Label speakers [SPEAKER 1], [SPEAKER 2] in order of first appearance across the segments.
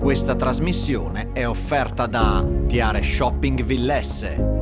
[SPEAKER 1] Questa trasmissione è offerta da Tiare Shopping Villesse.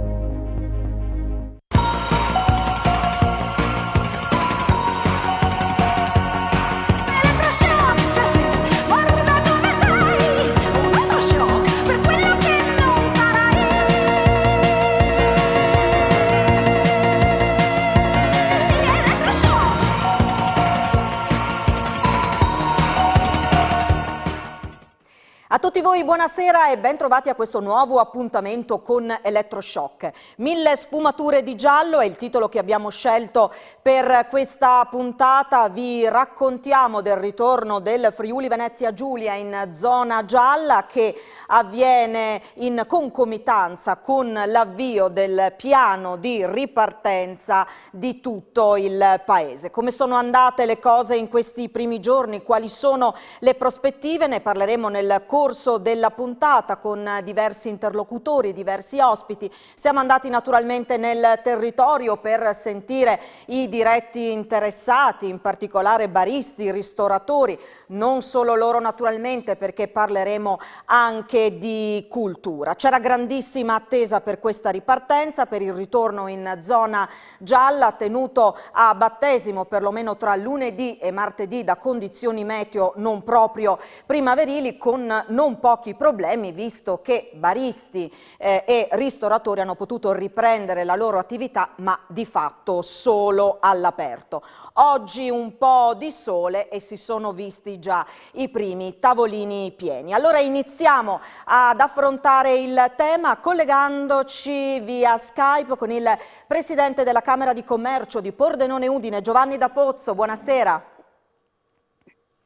[SPEAKER 2] A tutti voi buonasera e ben trovati a questo nuovo appuntamento con Elettroshock. 1000 sfumature di giallo è il titolo che abbiamo scelto per questa puntata. Vi raccontiamo del ritorno del Friuli Venezia Giulia in zona gialla, che avviene in concomitanza con l'avvio del piano di ripartenza di tutto il paese. Come sono andate le cose in questi primi giorni? Quali sono le prospettive? Ne parleremo nel corso della puntata con diversi interlocutori, diversi ospiti. Siamo andati naturalmente nel territorio per sentire i diretti interessati, in particolare baristi, ristoratori, non solo loro naturalmente, perché parleremo anche di cultura. C'era grandissima attesa per questa ripartenza, per il ritorno in zona gialla, tenuto a battesimo perlomeno tra lunedì e martedì da condizioni meteo non proprio primaverili, con non pochi problemi, visto che baristi e ristoratori hanno potuto riprendere la loro attività, ma di fatto solo all'aperto. Oggi un po' di sole e si sono visti già i primi tavolini pieni. Allora iniziamo ad affrontare il tema collegandoci via Skype con il presidente della Camera di Commercio di Pordenone Udine, Giovanni D'Apozzo. Buonasera.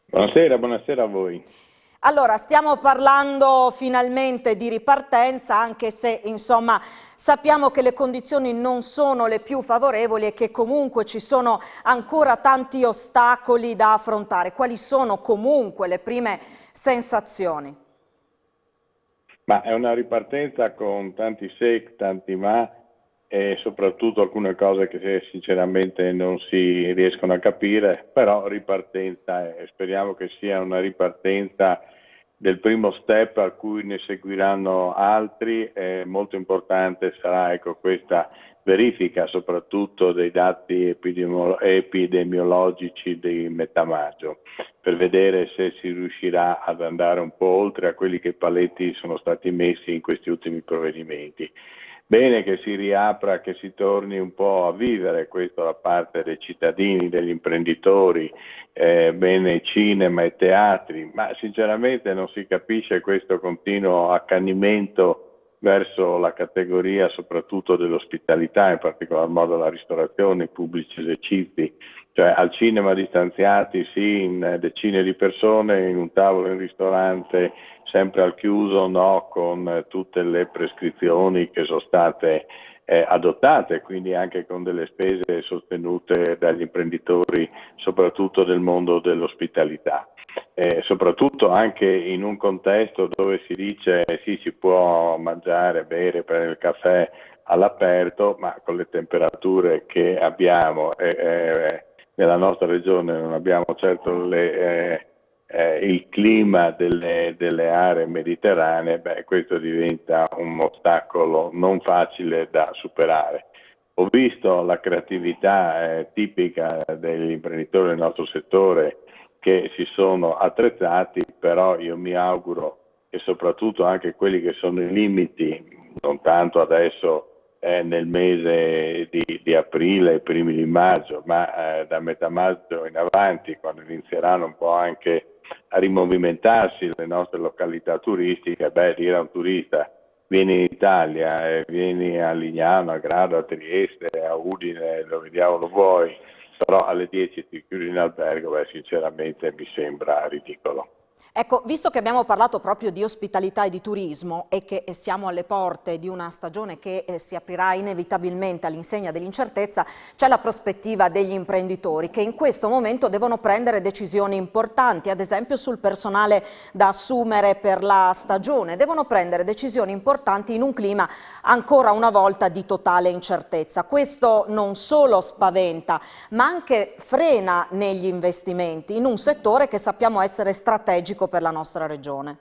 [SPEAKER 3] Buonasera a voi.
[SPEAKER 2] Allora, stiamo parlando finalmente di ripartenza, anche se insomma sappiamo che le condizioni non sono le più favorevoli e che comunque ci sono ancora tanti ostacoli da affrontare. Quali sono comunque le prime sensazioni?
[SPEAKER 3] Ma è una ripartenza con tanti se, tanti ma e soprattutto alcune cose che sinceramente non si riescono a capire, però ripartenza e speriamo che sia una ripartenza del primo step a cui ne seguiranno altri. Molto importante sarà questa verifica soprattutto dei dati epidemiologici di metà maggio, per vedere se si riuscirà ad andare un po' oltre a quelli che paletti sono stati messi in questi ultimi provvedimenti. Bene che si riapra, che si torni un po' a vivere questo da parte dei cittadini, degli imprenditori, bene cinema e teatri, ma sinceramente non si capisce questo continuo accanimento verso la categoria soprattutto dell'ospitalità, in particolar modo la ristorazione, i pubblici esercizi, cioè al cinema distanziati sì, in decine di persone, in un tavolo in ristorante sempre al chiuso, no, con tutte le prescrizioni che sono state adottate, quindi anche con delle spese sostenute dagli imprenditori, soprattutto del mondo dell'ospitalità. Soprattutto anche in un contesto dove si dice sì, si può mangiare, bere, prendere il caffè all'aperto, ma con le temperature che abbiamo nella nostra regione non abbiamo certo il clima delle aree mediterranee, questo diventa un ostacolo non facile da superare. Ho visto la creatività tipica degli imprenditori del nostro settore che si sono attrezzati, però io mi auguro che soprattutto anche quelli che sono i limiti, non tanto adesso nel mese di aprile e primi di maggio, ma da metà maggio in avanti, quando inizieranno un po' anche a rimovimentarsi le nostre località turistiche, dire a un turista vieni in Italia, vieni a Lignano, a Grado, a Trieste, a Udine, dove diavolo vuoi, però alle 10 ti chiudi in albergo, sinceramente mi sembra ridicolo.
[SPEAKER 2] Ecco, visto che abbiamo parlato proprio di ospitalità e di turismo e che siamo alle porte di una stagione che si aprirà inevitabilmente all'insegna dell'incertezza, c'è la prospettiva degli imprenditori che in questo momento devono prendere decisioni importanti, ad esempio sul personale da assumere per la stagione. Devono prendere decisioni importanti in un clima ancora una volta di totale incertezza. Questo non solo spaventa, ma anche frena negli investimenti in un settore che sappiamo essere strategico per la nostra regione.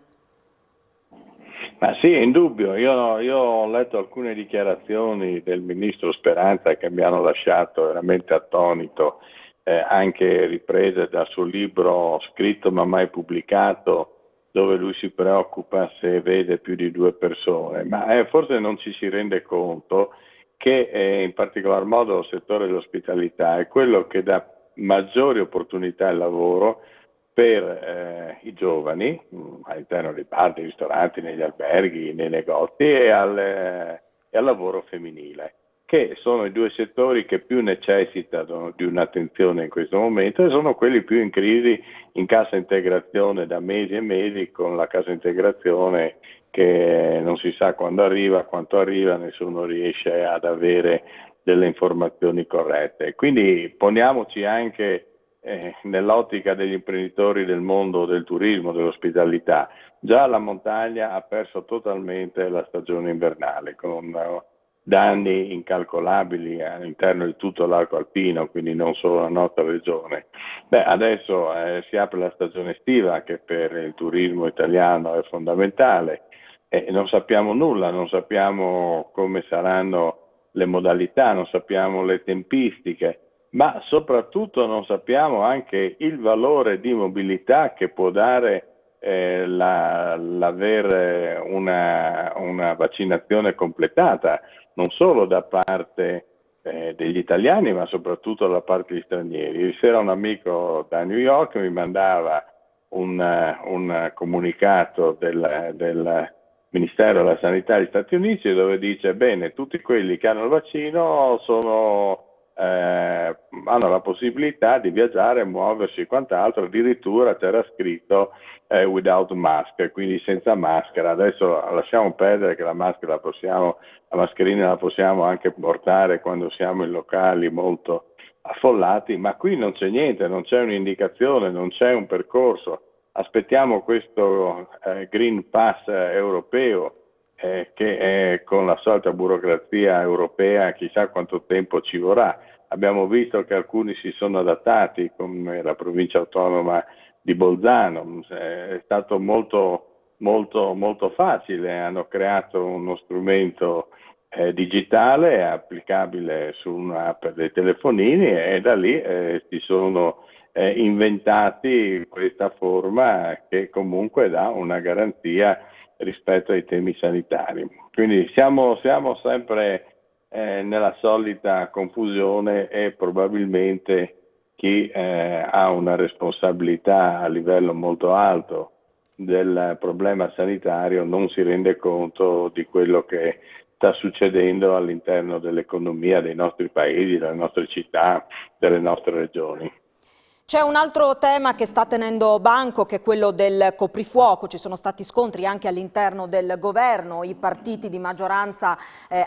[SPEAKER 3] Ma sì, è indubbio. Io ho letto alcune dichiarazioni del ministro Speranza che mi hanno lasciato veramente attonito, anche riprese dal suo libro scritto ma mai pubblicato, dove lui si preoccupa se vede più di 2 persone. Ma forse non ci si rende conto che in particolar modo il settore dell'ospitalità è quello che dà maggiori opportunità al lavoro per i giovani all'interno dei bar, dei ristoranti, negli alberghi, nei negozi e al lavoro femminile, che sono i 2 settori che più necessitano di un'attenzione in questo momento e sono quelli più in crisi in cassa integrazione da mesi e mesi, con la cassa integrazione che non si sa quando arriva, quanto arriva, nessuno riesce ad avere delle informazioni corrette. Quindi poniamoci anche nell'ottica degli imprenditori del mondo del turismo, dell'ospitalità. Già la montagna ha perso totalmente la stagione invernale, con danni incalcolabili all'interno di tutto l'arco alpino, quindi non solo la nostra regione. Adesso si apre la stagione estiva, che per il turismo italiano è fondamentale. Non sappiamo nulla, non sappiamo come saranno le modalità, non sappiamo le tempistiche, ma soprattutto non sappiamo anche il valore di mobilità che può dare l'avere una vaccinazione completata, non solo da parte degli italiani, ma soprattutto da parte degli stranieri. Ieri sera un amico da New York mi mandava un comunicato del Ministero della Sanità degli Stati Uniti, dove dice: bene, tutti quelli che hanno il vaccino hanno la possibilità di viaggiare, muoversi e quant'altro, addirittura c'era scritto without mask, quindi senza maschera. Adesso lasciamo perdere che la mascherina la possiamo anche portare quando siamo in locali molto affollati, ma qui non c'è niente, non c'è un'indicazione, non c'è un percorso. Aspettiamo questo Green Pass europeo, che con la solita burocrazia europea chissà quanto tempo ci vorrà. Abbiamo visto che alcuni si sono adattati, come la provincia autonoma di Bolzano, è stato molto facile, hanno creato uno strumento digitale applicabile su un'app dei telefonini e da lì si sono inventati questa forma che comunque dà una garanzia rispetto ai temi sanitari. Quindi siamo sempre nella solita confusione e probabilmente chi ha una responsabilità a livello molto alto del problema sanitario non si rende conto di quello che sta succedendo all'interno dell'economia dei nostri paesi, delle nostre città, delle nostre regioni.
[SPEAKER 2] C'è un altro tema che sta tenendo banco, che è quello del coprifuoco. Ci sono stati scontri anche all'interno del governo, i partiti di maggioranza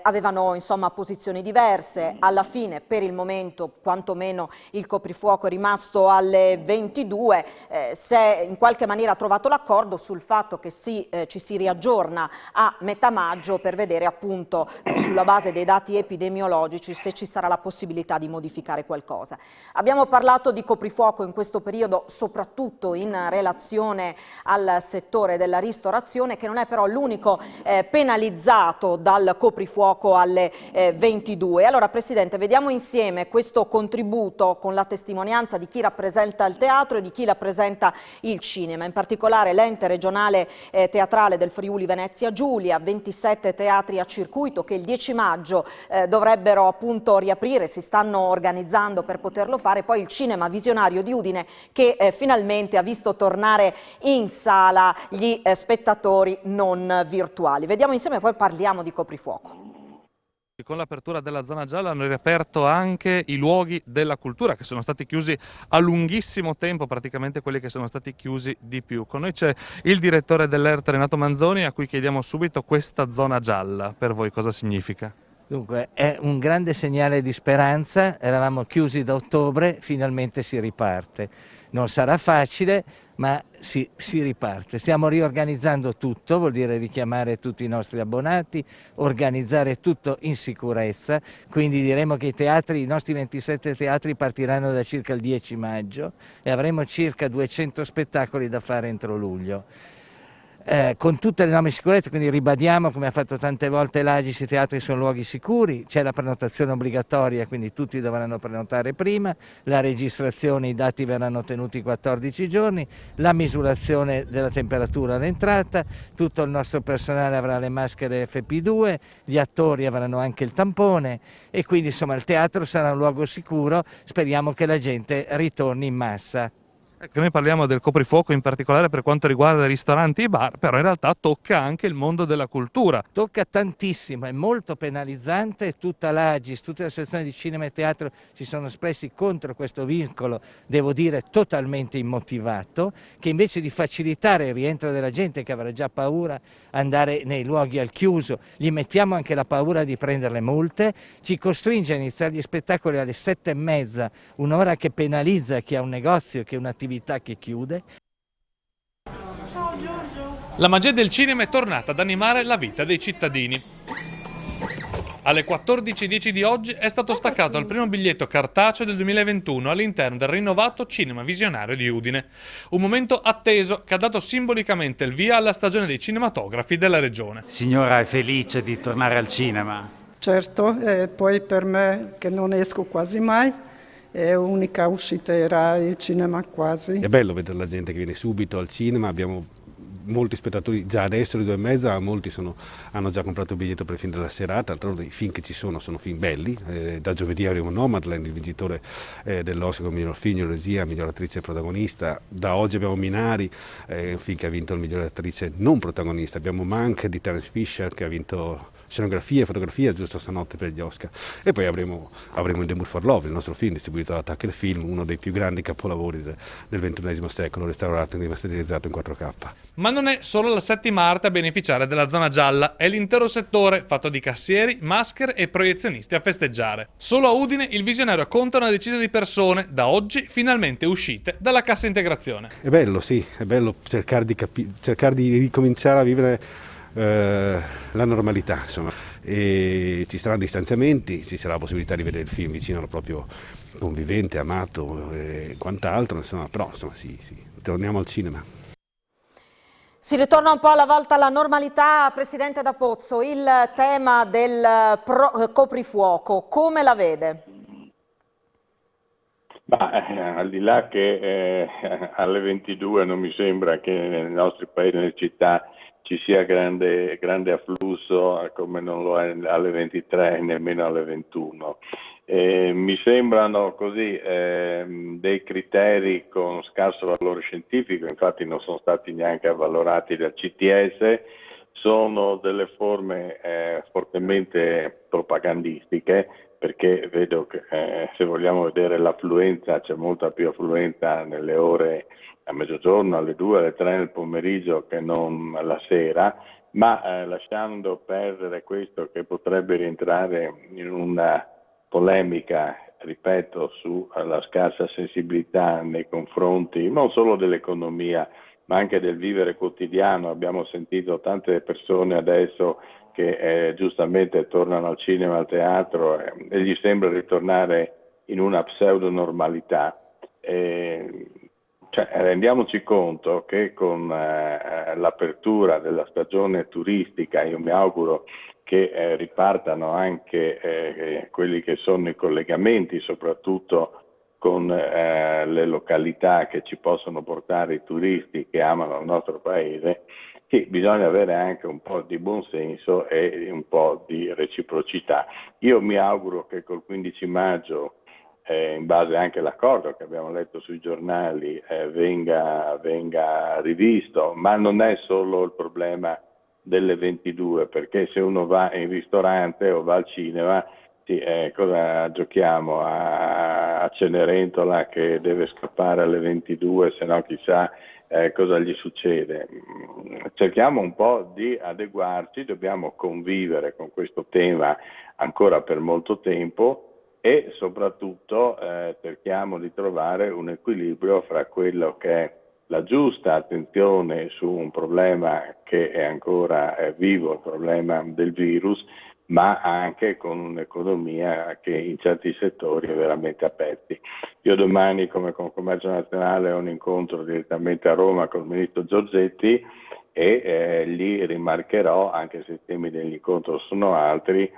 [SPEAKER 2] avevano insomma posizioni diverse. Alla fine, per il momento, quantomeno il coprifuoco è rimasto alle 22, si è in qualche maniera trovato l'accordo sul fatto che ci si riaggiorna a metà maggio per vedere appunto sulla base dei dati epidemiologici se ci sarà la possibilità di modificare qualcosa. Abbiamo parlato di coprifuoco in questo periodo soprattutto in relazione al settore della ristorazione, che non è però l'unico penalizzato dal coprifuoco alle 22. Allora Presidente, vediamo insieme questo contributo con la testimonianza di chi rappresenta il teatro e di chi rappresenta il cinema, in particolare l'ente regionale teatrale del Friuli Venezia Giulia, 27 teatri a circuito che il 10 maggio dovrebbero appunto riaprire, si stanno organizzando per poterlo fare, poi il cinema visionario di Udine che finalmente ha visto tornare in sala gli spettatori non virtuali. Vediamo insieme, poi parliamo di coprifuoco.
[SPEAKER 4] Con l'apertura della zona gialla hanno riaperto anche i luoghi della cultura che sono stati chiusi a lunghissimo tempo, praticamente quelli che sono stati chiusi di più. Con noi c'è il direttore dell'ERT Renato Manzoni, a cui chiediamo subito questa zona gialla per voi cosa significa.
[SPEAKER 5] Dunque è un grande segnale di speranza, eravamo chiusi da ottobre, finalmente si riparte. Non sarà facile, ma si riparte. Stiamo riorganizzando tutto, vuol dire richiamare tutti i nostri abbonati, organizzare tutto in sicurezza, quindi diremo che i nostri 27 teatri partiranno da circa il 10 maggio e avremo circa 200 spettacoli da fare entro luglio. con tutte le norme di sicurezza, quindi ribadiamo, come ha fatto tante volte l'Agis, i teatri sono luoghi sicuri, c'è la prenotazione obbligatoria, quindi tutti dovranno prenotare prima, la registrazione, i dati verranno tenuti 14 giorni, la misurazione della temperatura all'entrata, tutto il nostro personale avrà le maschere FP2, gli attori avranno anche il tampone e quindi insomma il teatro sarà un luogo sicuro, speriamo che la gente ritorni in massa.
[SPEAKER 4] Ecco, noi parliamo del coprifuoco in particolare per quanto riguarda i ristoranti e i bar, però in realtà tocca anche il mondo della cultura.
[SPEAKER 5] Tocca tantissimo, è molto penalizzante, tutta l'Agis, tutte le associazioni di cinema e teatro si sono espressi contro questo vincolo, devo dire totalmente immotivato, che invece di facilitare il rientro della gente che avrà già paura andare nei luoghi al chiuso, gli mettiamo anche la paura di prendere le multe, ci costringe a iniziare gli spettacoli alle 7:30, un'ora che penalizza chi ha un negozio, chi ha un'attività che chiude.
[SPEAKER 4] La magia del cinema è tornata ad animare la vita dei cittadini. Alle 14:10 di oggi è stato staccato il primo biglietto cartaceo del 2021 all'interno del rinnovato Cinema Visionario di Udine. Un momento atteso che ha dato simbolicamente il via alla stagione dei cinematografi della regione.
[SPEAKER 6] Signora è felice di tornare al cinema?
[SPEAKER 7] Certo, poi per me che non esco quasi mai, è unica uscita era il cinema quasi.
[SPEAKER 8] È bello vedere la gente che viene subito al cinema, abbiamo molti spettatori già adesso alle 2:30, molti hanno già comprato il biglietto per il film della serata, d'altronde i film che ci sono film belli, da giovedì avremo Nomadland, il vincitore dell'Oscar come miglior film, regia, miglior attrice protagonista, da oggi abbiamo Minari, un film che ha vinto la migliore attrice non protagonista, abbiamo Mank di Terence Fisher che ha vinto scenografia e fotografia giusto stanotte per gli Oscar, e poi avremo In the Mood for Love, il nostro film distribuito da Tucker Film, uno dei più grandi capolavori del XXI secolo, restaurato e rimasterizzato in 4K.
[SPEAKER 4] Ma non è solo la settima arte a beneficiare della zona gialla, è l'intero settore fatto di cassieri, maschere e proiezionisti a festeggiare. Solo a Udine il visionario conta una decina di persone, da oggi finalmente uscite dalla cassa integrazione.
[SPEAKER 8] È bello, sì, è bello cercare di ricominciare a vivere la normalità, insomma, e ci saranno distanziamenti, ci sarà la possibilità di vedere il film vicino al proprio convivente, amato e quant'altro, insomma, però insomma sì, torniamo al cinema.
[SPEAKER 2] Si ritorna un po' alla volta alla normalità, Presidente D'Apozzo, il tema del coprifuoco, come la vede?
[SPEAKER 3] Al di là che alle 22 non mi sembra che nei nostri paesi, nelle città, ci sia grande afflusso come non lo è alle 23 e nemmeno alle 21. Mi sembrano così dei criteri con scarso valore scientifico, infatti non sono stati neanche avvalorati dal CTS, sono delle forme fortemente propagandistiche, perché vedo che se vogliamo vedere l'affluenza c'è molta più affluenza nelle ore a mezzogiorno, alle 2, alle 3 nel pomeriggio che non la sera, ma lasciando perdere questo che potrebbe rientrare in una polemica, ripeto, sulla scarsa sensibilità nei confronti non solo dell'economia ma anche del vivere quotidiano. Abbiamo sentito tante persone adesso che giustamente tornano al cinema, al teatro e gli sembra ritornare in una pseudo-normalità. Rendiamoci conto che con l'apertura della stagione turistica, io mi auguro che ripartano anche quelli che sono i collegamenti, soprattutto con le località che ci possono portare i turisti che amano il nostro paese, che bisogna avere anche un po' di buonsenso e un po' di reciprocità. Io mi auguro che col 15 maggio, in base anche all'accordo che abbiamo letto sui giornali, venga rivisto, ma non è solo il problema delle 22, perché se uno va in ristorante o va al cinema, cosa giochiamo? A Cenerentola che deve scappare alle 22, se no chissà cosa gli succede. Cerchiamo un po' di adeguarci, dobbiamo convivere con questo tema ancora per molto tempo e soprattutto cerchiamo di trovare un equilibrio fra quello che è la giusta attenzione su un problema che è ancora vivo, il problema del virus, ma anche con un'economia che in certi settori è veramente aperti. Io domani come Confcommercio Nazionale ho un incontro direttamente a Roma con il ministro Giorgetti e gli rimarcherò, anche se i temi dell'incontro sono altri,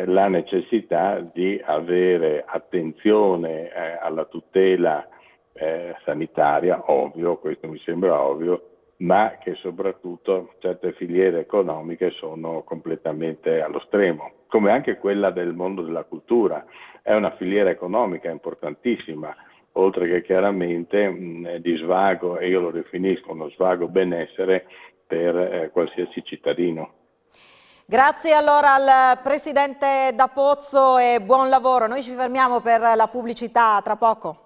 [SPEAKER 3] la necessità di avere attenzione alla tutela sanitaria, ovvio, questo mi sembra ovvio, ma che soprattutto certe filiere economiche sono completamente allo stremo, come anche quella del mondo della cultura. È una filiera economica importantissima, oltre che chiaramente di svago, e io lo definisco uno svago benessere per qualsiasi cittadino.
[SPEAKER 2] Grazie allora al Presidente D'Apozzo e buon lavoro. Noi ci fermiamo per la pubblicità, tra poco.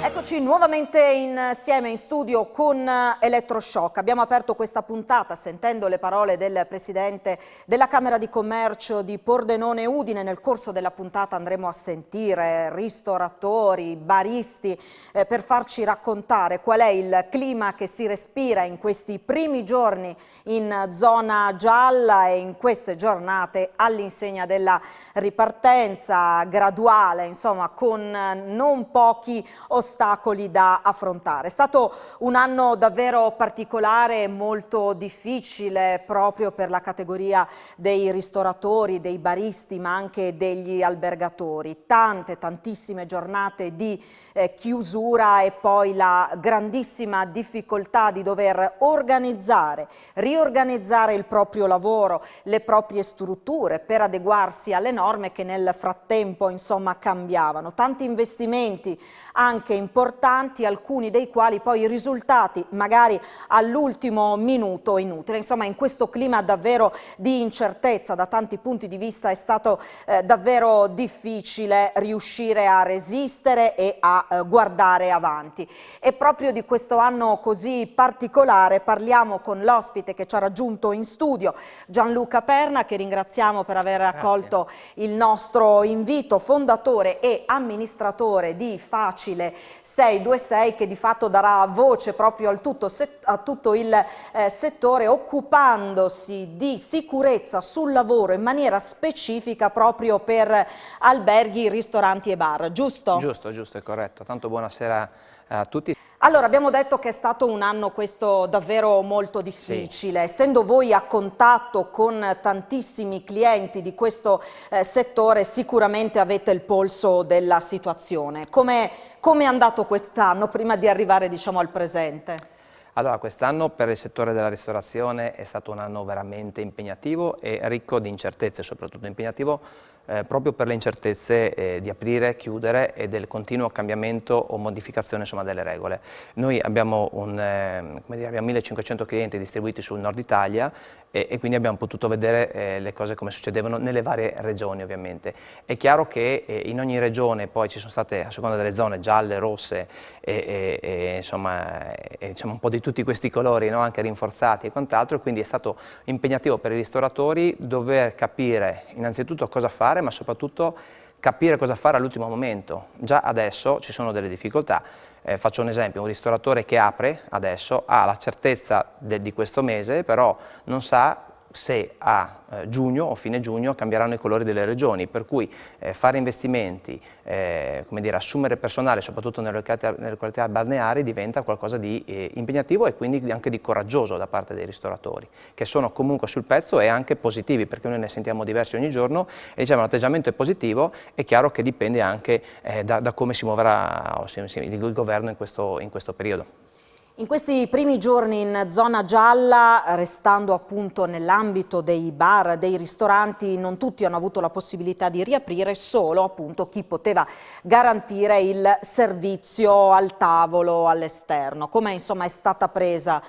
[SPEAKER 2] Eccoci nuovamente insieme in studio con Elettroshock. Abbiamo aperto questa puntata sentendo le parole del Presidente della Camera di Commercio di Pordenone Udine. Nel corso della puntata andremo a sentire ristoratori, baristi per farci raccontare qual è il clima che si respira in questi primi giorni in zona gialla e in queste giornate all'insegna della ripartenza graduale, insomma con non pochi ostacoli da affrontare. È stato un anno davvero particolare e molto difficile proprio per la categoria dei ristoratori, dei baristi, ma anche degli albergatori. Tantissime giornate di chiusura e poi la grandissima difficoltà di dover riorganizzare il proprio lavoro, le proprie strutture per adeguarsi alle norme che nel frattempo insomma cambiavano. Tanti investimenti anche importanti, alcuni dei quali poi i risultati magari all'ultimo minuto inutili. Insomma, in questo clima davvero di incertezza da tanti punti di vista è stato davvero difficile riuscire a resistere e a guardare avanti. E proprio di questo anno così particolare parliamo con l'ospite che ci ha raggiunto in studio, Gianluca Perna, che ringraziamo per aver accolto il nostro invito, fondatore e amministratore di Facile 626, che di fatto darà voce proprio a tutto il settore, occupandosi di sicurezza sul lavoro in maniera specifica proprio per alberghi, ristoranti e bar, giusto?
[SPEAKER 9] Giusto, è corretto. Tanto buonasera a tutti.
[SPEAKER 2] Allora, abbiamo detto che è stato un anno questo davvero molto difficile, essendo voi a contatto con tantissimi clienti di questo settore, sicuramente avete il polso della situazione. Come è andato quest'anno prima di arrivare, diciamo, al presente?
[SPEAKER 9] Allora, quest'anno per il settore della ristorazione è stato un anno veramente impegnativo e ricco di incertezze, soprattutto impegnativo proprio per le incertezze di aprire, chiudere e del continuo cambiamento o modificazione insomma, delle regole. Noi abbiamo, abbiamo 1500 clienti distribuiti sul nord Italia e quindi abbiamo potuto vedere le cose come succedevano nelle varie regioni ovviamente. È chiaro che in ogni regione poi ci sono state, a seconda delle zone, gialle, rosse insomma un po' di tutti questi colori, no? Anche rinforzati e quant'altro, e quindi è stato impegnativo per i ristoratori dover capire innanzitutto cosa fare, ma soprattutto capire cosa fare all'ultimo momento. Già adesso ci sono delle difficoltà. Faccio un esempio: un ristoratore che apre adesso ha la certezza di questo mese, però non sa se a giugno o fine giugno cambieranno i colori delle regioni, per cui fare investimenti, assumere personale, soprattutto nelle località balneari, diventa qualcosa di impegnativo e quindi anche di coraggioso da parte dei ristoratori, che sono comunque sul pezzo e anche positivi, perché noi ne sentiamo diversi ogni giorno e diciamo l'atteggiamento è positivo. È chiaro che dipende anche da come si muoverà il governo in questo periodo.
[SPEAKER 2] In questi primi giorni in zona gialla, restando appunto nell'ambito dei bar, dei ristoranti, non tutti hanno avuto la possibilità di riaprire, solo appunto chi poteva garantire il servizio al tavolo all'esterno. Come insomma è stata presa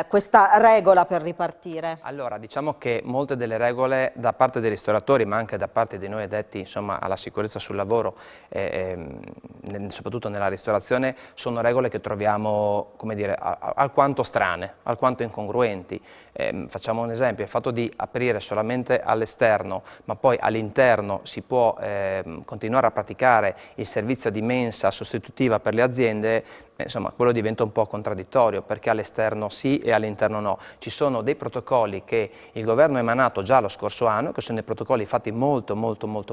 [SPEAKER 2] questa regola per ripartire?
[SPEAKER 9] Allora, diciamo che molte delle regole da parte dei ristoratori, ma anche da parte di noi addetti insomma, alla sicurezza sul lavoro, soprattutto nella ristorazione, sono regole che troviamo, come dire, alquanto strane, alquanto incongruenti. Facciamo un esempio: il fatto di aprire solamente all'esterno, ma poi all'interno si può continuare a praticare il servizio di mensa sostitutiva per le aziende, insomma, quello diventa un po' contraddittorio, perché all'esterno sì e all'interno no. Ci sono dei protocolli che il governo ha emanato già lo scorso anno, che sono dei protocolli fatti molto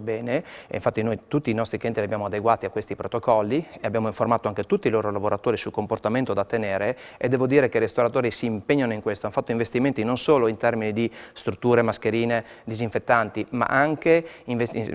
[SPEAKER 9] bene, e infatti noi tutti i nostri clienti li abbiamo adeguati a questi protocolli e abbiamo informato anche tutti i loro lavoratori sul comportamento da tenere, e devo dire che i ristoratori si impegnano in questo, hanno fatto investimenti non solo in termini di strutture, mascherine, disinfettanti, ma anche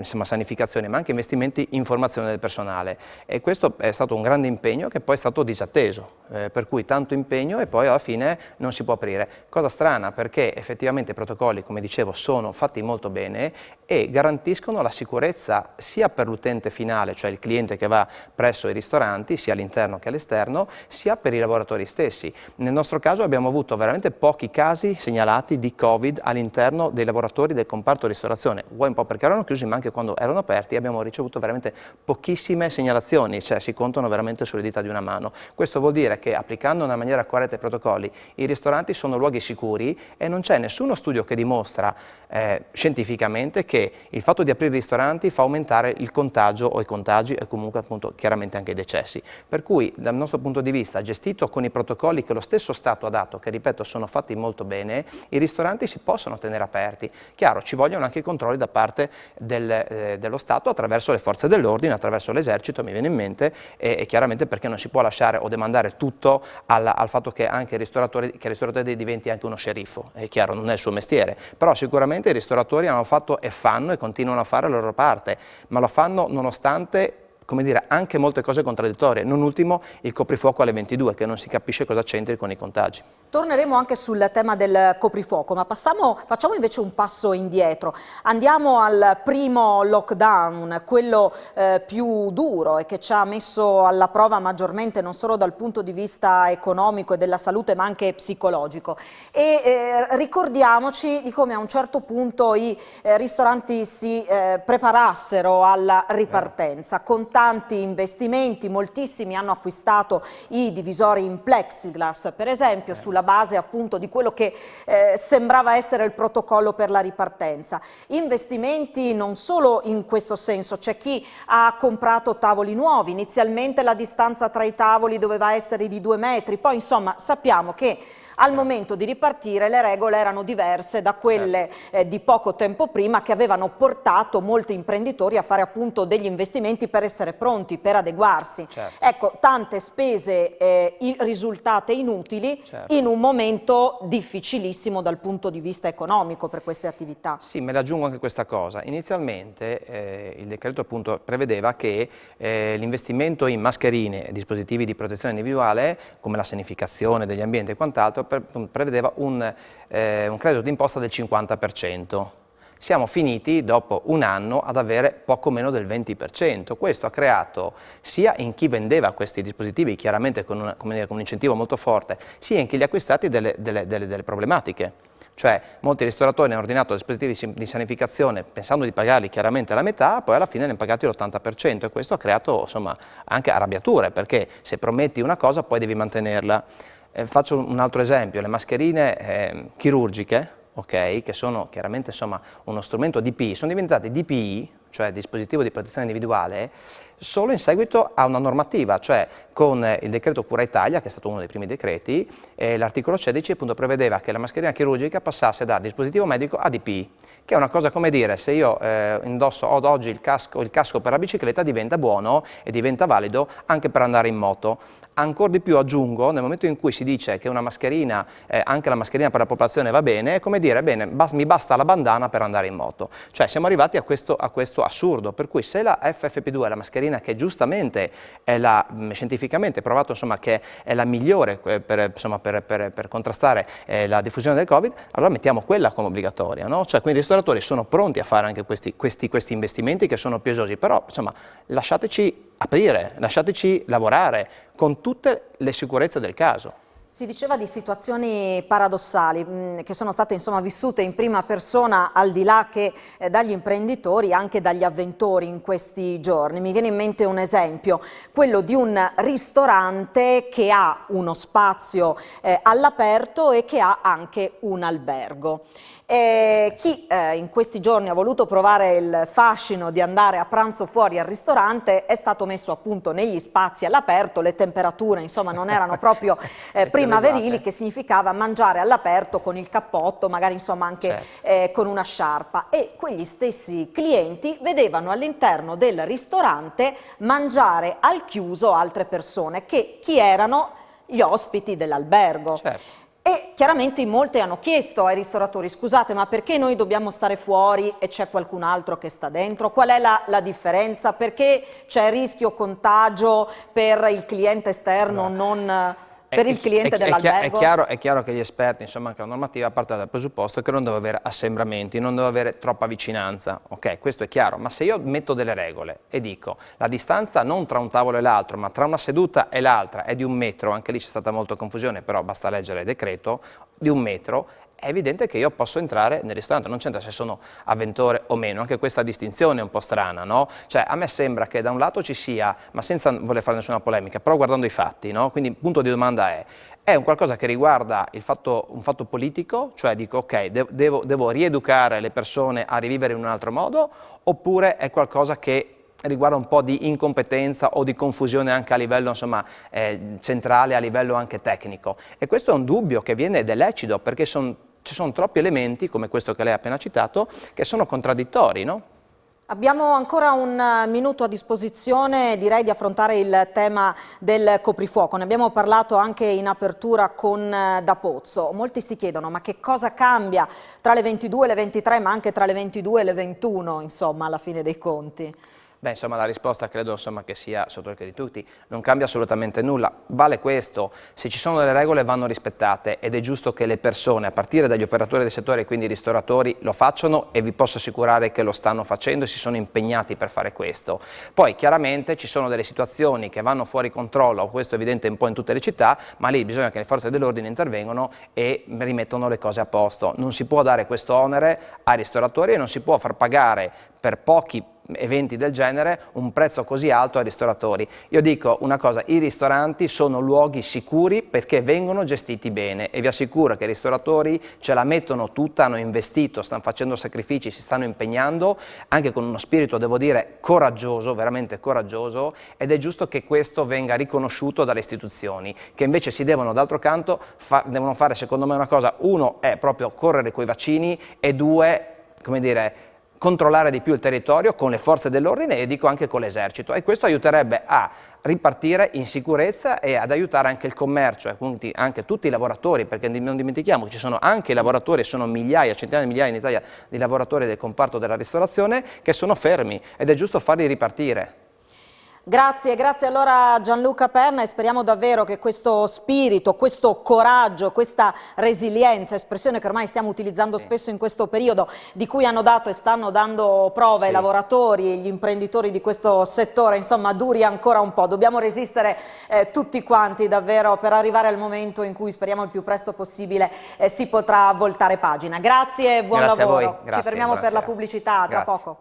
[SPEAKER 9] sanificazione, ma anche investimenti in formazione del personale, e questo è stato un grande impegno che poi è stato disatteso, per cui tanto impegno e poi alla fine non si può aprire. Cosa strana, perché effettivamente i protocolli, come dicevo, sono fatti molto bene e garantiscono la sicurezza sia per l'utente finale, cioè il cliente che va presso i ristoranti, sia all'interno che all'esterno, sia per i lavoratori stessi. Nel nostro caso abbiamo avuto veramente pochi casi segnalati di Covid all'interno dei lavoratori del comparto ristorazione, vuoi un po' perché erano chiusi, ma anche quando erano aperti abbiamo ricevuto veramente pochissime segnalazioni, cioè si contano veramente sulle dita di una mano. Questo vuol dire che applicando in una maniera corretta i protocolli, i ristoranti sono luoghi sicuri e non c'è nessuno studio che dimostra scientificamente che il fatto di aprire i ristoranti fa aumentare il contagio o i contagi e comunque appunto chiaramente anche i decessi. Per cui dal nostro punto di vista, gestito con i protocolli che lo stesso Stato ha dato, che ripeto sono fatti molto bene, i ristoranti si possono tenere aperti. Chiaro, ci vogliono anche i controlli da parte dello Stato attraverso le forze dell'ordine, attraverso l'esercito, mi viene in mente, e chiaramente perché non si può lasciare o demandare tutto al fatto che anche il ristoratore diventi anche uno sceriffo. È chiaro, non è il suo mestiere, però sicuramente i ristoratori hanno fatto e fanno e continuano a fare la loro parte, ma lo fanno nonostante, come dire, anche molte cose contraddittorie, non ultimo il coprifuoco alle 22, che non si capisce cosa c'entri con i contagi.
[SPEAKER 2] Torneremo anche sul tema del coprifuoco, ma facciamo invece un passo indietro. Andiamo al primo lockdown, quello più duro e che ci ha messo alla prova maggiormente non solo dal punto di vista economico e della salute, ma anche psicologico. E ricordiamoci di come a un certo punto i ristoranti si preparassero alla ripartenza con tanti investimenti. Moltissimi hanno acquistato i divisori in plexiglass, per esempio, sulla base appunto di quello che sembrava essere il protocollo per la ripartenza. Investimenti non solo in questo senso, c'è chi ha comprato tavoli nuovi, inizialmente la distanza tra i tavoli doveva essere di 2 metri, poi insomma sappiamo che al momento di ripartire le regole erano diverse da quelle di poco tempo prima, che avevano portato molti imprenditori a fare appunto degli investimenti per essere pronti, per adeguarsi. Ecco, tante spese risultate inutili in un momento difficilissimo dal punto di vista economico per queste attività.
[SPEAKER 9] Sì, me ne aggiungo anche questa cosa. Inizialmente il decreto appunto prevedeva che l'investimento in mascherine e dispositivi di protezione individuale, come la sanificazione degli ambienti e quant'altro, prevedeva un credito d'imposta del 50%. Siamo finiti dopo un anno ad avere poco meno del 20%. Questo ha creato sia in chi vendeva questi dispositivi, chiaramente con un incentivo molto forte, sia in chi li ha acquistati delle problematiche. Cioè molti ristoratori hanno ordinato dispositivi di sanificazione pensando di pagarli chiaramente la metà, poi alla fine ne hanno pagati l'80%, e questo ha creato insomma anche arrabbiature, perché se prometti una cosa poi devi mantenerla. Faccio un altro esempio: le mascherine chirurgiche, che sono chiaramente insomma uno strumento DPI, sono diventate DPI, cioè dispositivo di protezione individuale, solo in seguito a una normativa, cioè con il decreto Cura Italia, che è stato uno dei primi decreti, l'articolo 16 appunto prevedeva che la mascherina chirurgica passasse da dispositivo medico a DPI, che è una cosa come dire: se io indosso oggi il casco per la bicicletta diventa buono e diventa valido anche per andare in moto. Ancora di più aggiungo, nel momento in cui si dice che una mascherina, anche la mascherina per la popolazione va bene, è come dire: bene, mi basta la bandana per andare in moto. Cioè siamo arrivati a questo assurdo, per cui se la FFP2 è la mascherina che giustamente è scientificamente provato insomma, che è la migliore per contrastare la diffusione del Covid, allora mettiamo quella come obbligatoria, no? Cioè, quindi i ristoratori sono pronti a fare anche questi investimenti che sono piososi, però insomma lasciateci aprire, lasciateci lavorare con tutte le sicurezze del caso.
[SPEAKER 2] Si diceva di situazioni paradossali che sono state insomma vissute in prima persona, al di là che dagli imprenditori, anche dagli avventori in questi giorni. Mi viene in mente un esempio, quello di un ristorante che ha uno spazio all'aperto e che ha anche un albergo. Chi in questi giorni ha voluto provare il fascino di andare a pranzo fuori al ristorante è stato messo appunto negli spazi all'aperto, le temperature insomma non erano proprio primaverili, che significava mangiare all'aperto con il cappotto, magari insomma anche con una sciarpa, e quegli stessi clienti vedevano all'interno del ristorante mangiare al chiuso altre persone, che chi erano? Gli ospiti dell'albergo. E chiaramente in molti hanno chiesto ai ristoratori: scusate, ma perché noi dobbiamo stare fuori e c'è qualcun altro che sta dentro? Qual è la differenza? Perché c'è rischio contagio per il cliente esterno, non per il cliente dell'albergo?
[SPEAKER 9] È chiaro che gli esperti, insomma anche la normativa, parte dal presupposto che non deve avere assembramenti, non deve avere troppa vicinanza, ok? Questo è chiaro, ma se io metto delle regole e dico la distanza non tra un tavolo e l'altro, ma tra una seduta e l'altra è di 1 metro, anche lì c'è stata molta confusione, però basta leggere il decreto, di 1 metro, è evidente che io posso entrare nel ristorante, non c'entra se sono avventore o meno, anche questa distinzione è un po' strana, no? Cioè a me sembra che da un lato ci sia, ma senza voler fare nessuna polemica, però guardando i fatti, no? Quindi il punto di domanda è un qualcosa che riguarda un fatto politico, cioè dico ok, devo rieducare le persone a rivivere in un altro modo, oppure è qualcosa che riguarda un po' di incompetenza o di confusione anche a livello insomma, centrale, a livello anche tecnico. E questo è un dubbio che viene ed è lecito, perché ci sono troppi elementi, come questo che lei ha appena citato, che sono contraddittori, no?
[SPEAKER 2] Abbiamo ancora un minuto a disposizione, direi di affrontare il tema del coprifuoco. Ne abbiamo parlato anche in apertura con D'Apozzo. Molti si chiedono: ma che cosa cambia tra le 22 e le 23, ma anche tra le 22 e le 21, insomma, alla fine dei conti?
[SPEAKER 9] Beh, insomma, la risposta credo insomma, che sia sotto occhio di tutti, non cambia assolutamente nulla, vale questo, se ci sono delle regole vanno rispettate ed è giusto che le persone, a partire dagli operatori del settore, quindi i ristoratori, lo facciano, e vi posso assicurare che lo stanno facendo e si sono impegnati per fare questo. Poi chiaramente ci sono delle situazioni che vanno fuori controllo, questo è evidente un po' in tutte le città, ma lì bisogna che le forze dell'ordine intervengano e rimettono le cose a posto. Non si può dare questo onere ai ristoratori e non si può far pagare per pochi eventi del genere un prezzo così alto ai ristoratori. Io dico una cosa: i ristoranti sono luoghi sicuri perché vengono gestiti bene, e vi assicuro che i ristoratori ce la mettono tutta, hanno investito, stanno facendo sacrifici, si stanno impegnando anche con uno spirito, devo dire, coraggioso, veramente coraggioso, ed è giusto che questo venga riconosciuto dalle istituzioni, che invece si devono, d'altro canto, devono fare secondo me una cosa: uno è proprio correre coi vaccini, e due, come dire, controllare di più il territorio con le forze dell'ordine e dico anche con l'esercito, e questo aiuterebbe a ripartire in sicurezza e ad aiutare anche il commercio e quindi anche tutti i lavoratori, perché non dimentichiamo che ci sono anche i lavoratori, sono migliaia, centinaia di migliaia in Italia di lavoratori del comparto della ristorazione che sono fermi ed è giusto farli ripartire.
[SPEAKER 2] Grazie allora Gianluca Perna, e speriamo davvero che questo spirito, questo coraggio, questa resilienza, espressione che ormai stiamo utilizzando spesso in questo periodo, di cui hanno dato e stanno dando prova i lavoratori e gli imprenditori di questo settore, insomma, duri ancora un po'. Dobbiamo resistere tutti quanti davvero per arrivare al momento in cui, speriamo il più presto possibile, si potrà voltare pagina. Grazie e buon lavoro. Ci fermiamo per la pubblicità, tra poco.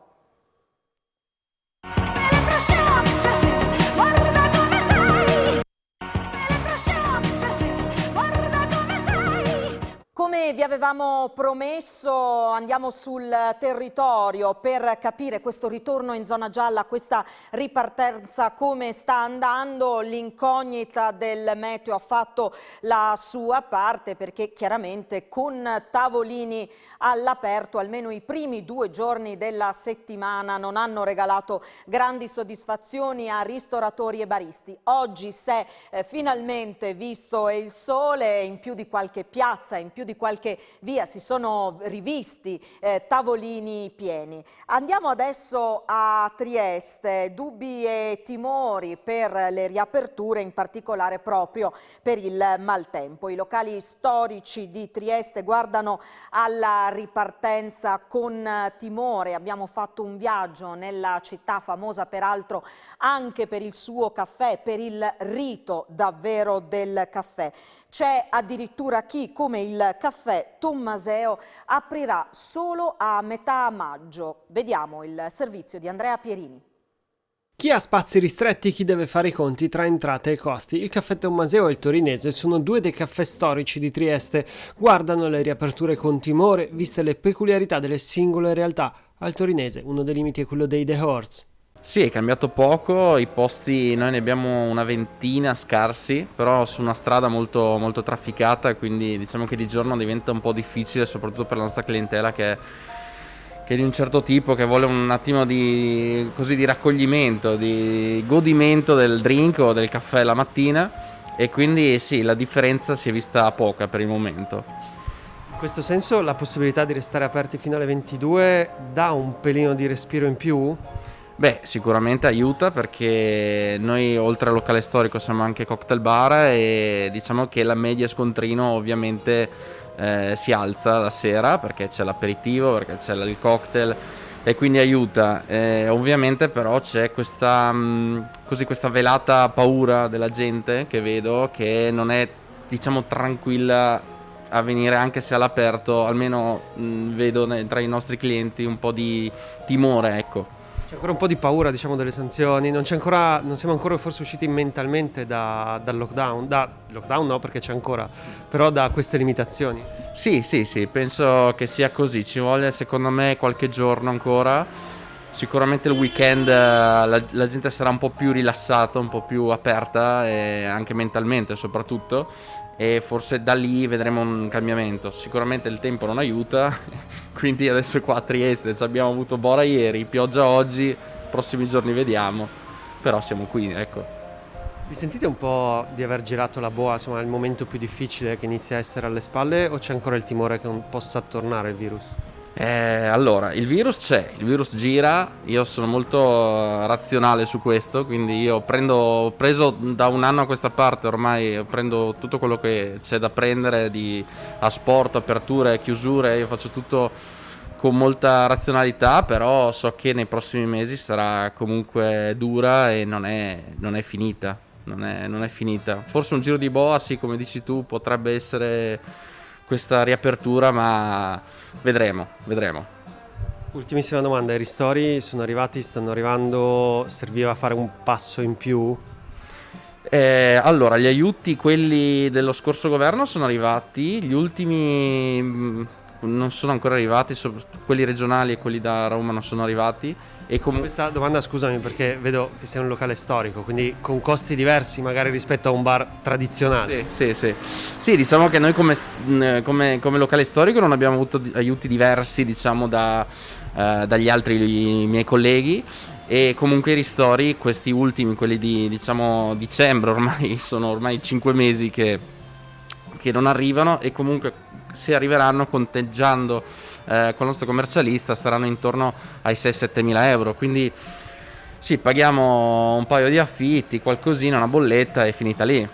[SPEAKER 2] Come vi avevamo promesso, andiamo sul territorio per capire questo ritorno in zona gialla, questa ripartenza come sta andando. L'incognita del meteo ha fatto la sua parte, perché chiaramente con tavolini all'aperto almeno i primi 2 giorni della settimana non hanno regalato grandi soddisfazioni a ristoratori e baristi. Oggi si è finalmente visto il sole in più di qualche piazza, in più di qualche perché via si sono rivisti tavolini pieni. Andiamo adesso a Trieste, dubbi e timori per le riaperture, in particolare proprio per il maltempo. I locali storici di Trieste guardano alla ripartenza con timore. Abbiamo fatto un viaggio nella città, famosa peraltro anche per il suo caffè, per il rito davvero del caffè. C'è addirittura chi, come il caffè Tommaseo, aprirà solo a metà maggio. Vediamo il servizio di Andrea Pierini.
[SPEAKER 10] Chi ha spazi ristretti, chi deve fare i conti tra entrate e costi. Il caffè Tommaseo e il Torinese sono due dei caffè storici di Trieste. Guardano le riaperture con timore, viste le peculiarità delle singole realtà. Al Torinese uno dei limiti è quello dei The Horse.
[SPEAKER 11] Sì, è cambiato poco, i posti noi ne abbiamo una ventina scarsi, però su una strada molto, molto trafficata, quindi diciamo che di giorno diventa un po' difficile, soprattutto per la nostra clientela che è di un certo tipo, che vuole un attimo di raccoglimento, di godimento del drink o del caffè la mattina, e quindi sì, la differenza si è vista poca per il momento.
[SPEAKER 10] In questo senso la possibilità di restare aperti fino alle 22 dà un pelino di respiro in più?
[SPEAKER 11] Beh, sicuramente aiuta, perché noi oltre al locale storico siamo anche cocktail bar, e diciamo che la media scontrino ovviamente si alza la sera, perché c'è l'aperitivo, perché c'è il cocktail, e quindi aiuta. Ovviamente però c'è questa velata paura della gente che vedo, che non è, diciamo, tranquilla a venire anche se all'aperto. Almeno vedo tra i nostri clienti un po' di timore, ecco.
[SPEAKER 10] C'è ancora un po' di paura, diciamo, delle sanzioni, non siamo ancora forse usciti mentalmente dal lockdown, lockdown no, perché c'è ancora, però da queste limitazioni.
[SPEAKER 11] Sì, penso che sia così, ci vuole secondo me qualche giorno ancora, sicuramente il weekend la gente sarà un po' più rilassata, un po' più aperta, e anche mentalmente soprattutto, e forse da lì vedremo un cambiamento. Sicuramente il tempo non aiuta, quindi adesso qua a Trieste abbiamo avuto bora ieri, pioggia oggi, prossimi giorni vediamo, però siamo qui, ecco.
[SPEAKER 10] Vi sentite un po' di aver girato la boa, insomma, il momento più difficile che inizia a essere alle spalle, o c'è ancora il timore che non possa tornare il virus?
[SPEAKER 11] Allora, il virus c'è, il virus gira, io sono molto razionale su questo, quindi io ho preso da un anno a questa parte, ormai prendo tutto quello che c'è da prendere a sport, aperture, chiusure, io faccio tutto con molta razionalità, però so che nei prossimi mesi sarà comunque dura e non è finita, non è finita. Forse un giro di boa, sì, come dici tu, potrebbe essere questa riapertura, ma vedremo.
[SPEAKER 10] Ultimissima domanda, i ristori sono arrivati, stanno arrivando, serviva fare un passo in più?
[SPEAKER 11] Allora, gli aiuti, quelli dello scorso governo, sono arrivati, gli ultimi non sono ancora arrivati, quelli regionali e quelli da Roma non sono arrivati. E
[SPEAKER 10] questa domanda, scusami, perché vedo che sei un locale storico, quindi con costi diversi magari rispetto a un bar tradizionale.
[SPEAKER 11] Sì, diciamo che noi come locale storico non abbiamo avuto aiuti diversi, diciamo, dagli altri miei colleghi, e comunque i ristori, questi ultimi, quelli di, diciamo, dicembre, sono ormai 5 mesi che non arrivano, e comunque se arriveranno, conteggiando con il nostro commercialista, saranno intorno ai 6-7 mila euro, quindi sì, paghiamo un paio di affitti, qualcosina, una bolletta, e finita lì.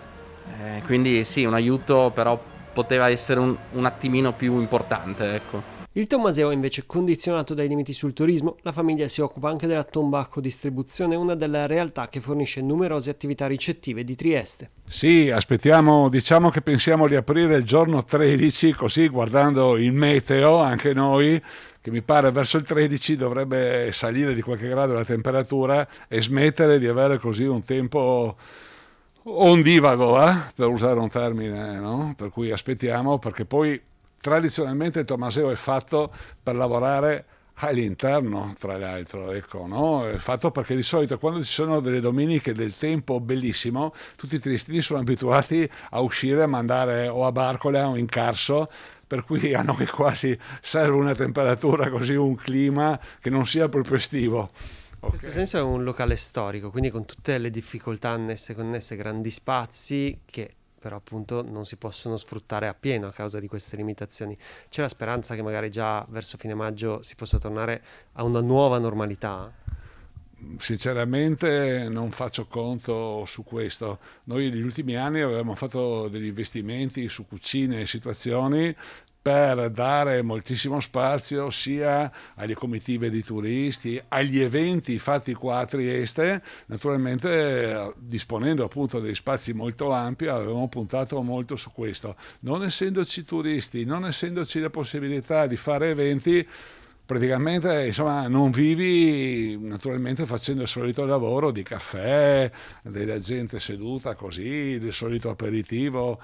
[SPEAKER 11] Quindi sì, un aiuto però poteva essere un attimino più importante, ecco.
[SPEAKER 10] Il Tommaseo è invece condizionato dai limiti sul turismo. La famiglia si occupa anche della Tombacco Distribuzione, una delle realtà che fornisce numerose attività ricettive di Trieste.
[SPEAKER 12] Sì, aspettiamo, diciamo che pensiamo di aprire il giorno 13, così guardando il meteo anche noi, che mi pare verso il 13 dovrebbe salire di qualche grado la temperatura e smettere di avere così un tempo ondivago, per usare un termine, no? Per cui aspettiamo, perché poi tradizionalmente il Tommaseo è fatto per lavorare all'interno, tra l'altro, ecco, no? È fatto perché di solito quando ci sono delle domeniche del tempo bellissimo, tutti i triestini sono abituati a uscire, a mandare o a Barcola o in Carso, per cui a noi quasi serve una temperatura, così un clima che non sia proprio estivo.
[SPEAKER 10] In questo senso è un locale storico, quindi con tutte le difficoltà connesse, grandi spazi che però appunto non si possono sfruttare appieno a causa di queste limitazioni. C'è la speranza che magari già verso fine maggio si possa tornare a una nuova normalità?
[SPEAKER 12] Sinceramente non faccio conto su questo. Noi negli ultimi anni avevamo fatto degli investimenti su cucine e situazioni per dare moltissimo spazio sia alle comitive di turisti, agli eventi fatti qua a Trieste, naturalmente disponendo appunto degli spazi molto ampi avevamo puntato molto su questo. Non essendoci turisti, non essendoci la possibilità di fare eventi, praticamente insomma non vivi naturalmente facendo il solito lavoro di caffè, della gente seduta così, del solito aperitivo,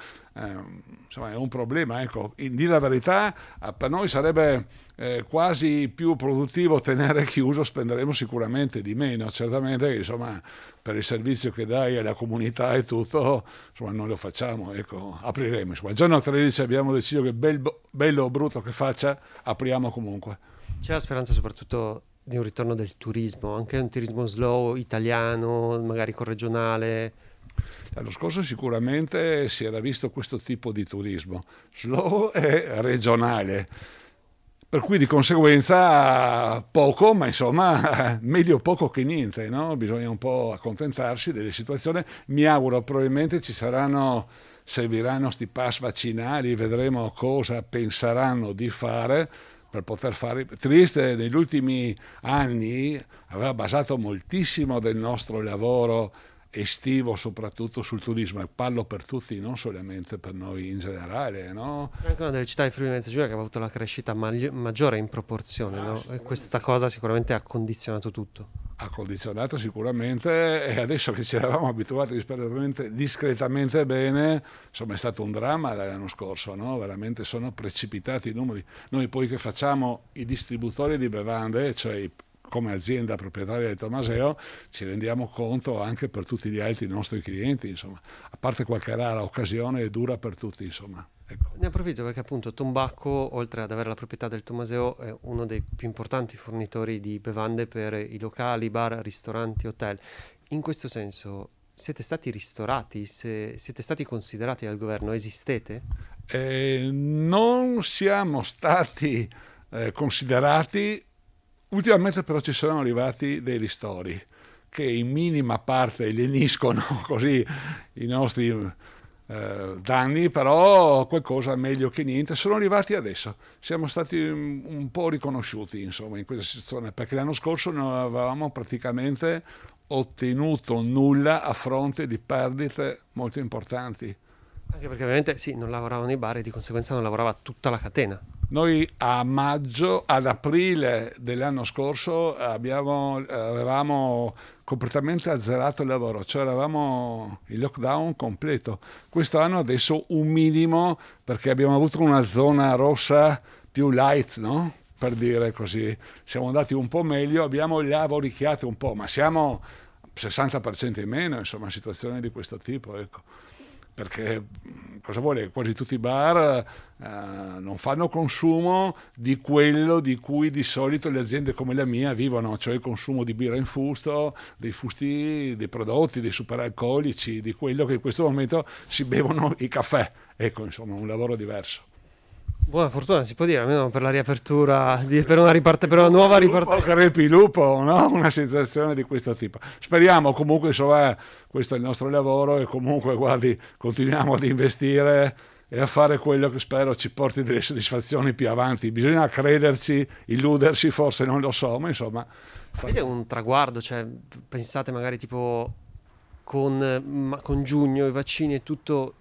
[SPEAKER 12] insomma è un problema, ecco. In dire la verità per noi sarebbe quasi più produttivo tenere chiuso, spenderemo sicuramente di meno, certamente insomma per il servizio che dai alla comunità e tutto, insomma noi lo facciamo, ecco, apriremo, insomma il giorno 13 abbiamo deciso che bello o brutto che faccia, apriamo comunque.
[SPEAKER 10] C'è la speranza soprattutto di un ritorno del turismo, anche un turismo slow italiano, magari corregionale?
[SPEAKER 12] L'anno scorso sicuramente si era visto questo tipo di turismo, slow e regionale, per cui di conseguenza poco, ma insomma meglio poco che niente, no? Bisogna un po' accontentarsi delle situazioni. Mi auguro probabilmente serviranno sti pass vaccinali, vedremo cosa penseranno di fare per poter fare. Trieste negli ultimi anni aveva basato moltissimo del nostro lavoro estivo soprattutto sul turismo, e parlo per tutti, non solamente per noi in generale, no?
[SPEAKER 10] È anche una delle città di Friuli Venezia Giulia che ha avuto la crescita maggiore in proporzione, no? E questa cosa sicuramente ha condizionato tutto.
[SPEAKER 12] Ha condizionato sicuramente, e adesso che ci eravamo abituati discretamente bene, insomma è stato un dramma dall'anno scorso, no? Veramente sono precipitati i numeri. Noi poi che facciamo i distributori di bevande, cioè come azienda proprietaria del Tomaseo, ci rendiamo conto anche per tutti gli altri nostri clienti, insomma, a parte qualche rara occasione è dura per tutti, insomma. Ecco.
[SPEAKER 10] Ne approfitto perché appunto Tombacco, oltre ad avere la proprietà del Tomaseo, è uno dei più importanti fornitori di bevande per i locali, bar, ristoranti, hotel. In questo senso siete stati ristorati? Siete stati considerati dal governo? Esistete?
[SPEAKER 12] Non siamo stati considerati. Ultimamente però ci sono arrivati dei ristori che in minima parte leniscono così i nostri danni, però qualcosa meglio che niente. Sono arrivati adesso, siamo stati un po' riconosciuti insomma in questa situazione, perché l'anno scorso non avevamo praticamente ottenuto nulla a fronte di perdite molto importanti.
[SPEAKER 10] Anche perché ovviamente sì, non lavoravano i bar e di conseguenza non lavorava tutta la catena.
[SPEAKER 12] Noi ad aprile dell'anno scorso avevamo completamente azzerato il lavoro, cioè eravamo in lockdown completo. Quest'anno adesso un minimo, perché abbiamo avuto una zona rossa più light, no? Per dire così. Siamo andati un po' meglio, abbiamo lavoricchiato un po', ma siamo 60% in meno, insomma, situazioni di questo tipo, ecco. Perché cosa vuole? Quasi tutti i bar non fanno consumo di quello di cui di solito le aziende come la mia vivono, cioè il consumo di birra in fusto, dei fusti, dei prodotti, dei superalcolici, di quello che in questo momento si bevono i caffè. Ecco, insomma, un lavoro diverso.
[SPEAKER 10] Buona fortuna, si può dire, almeno per la riapertura, per una nuova ripartenza.
[SPEAKER 12] Crepilupo, no? Una sensazione di questo tipo. Speriamo comunque, insomma, questo è il nostro lavoro e comunque, guardi, continuiamo ad investire e a fare quello che spero ci porti delle soddisfazioni più avanti. Bisogna crederci, illudersi, forse non lo so, ma insomma.
[SPEAKER 10] Avete un traguardo, cioè pensate magari tipo con giugno, i vaccini e tutto.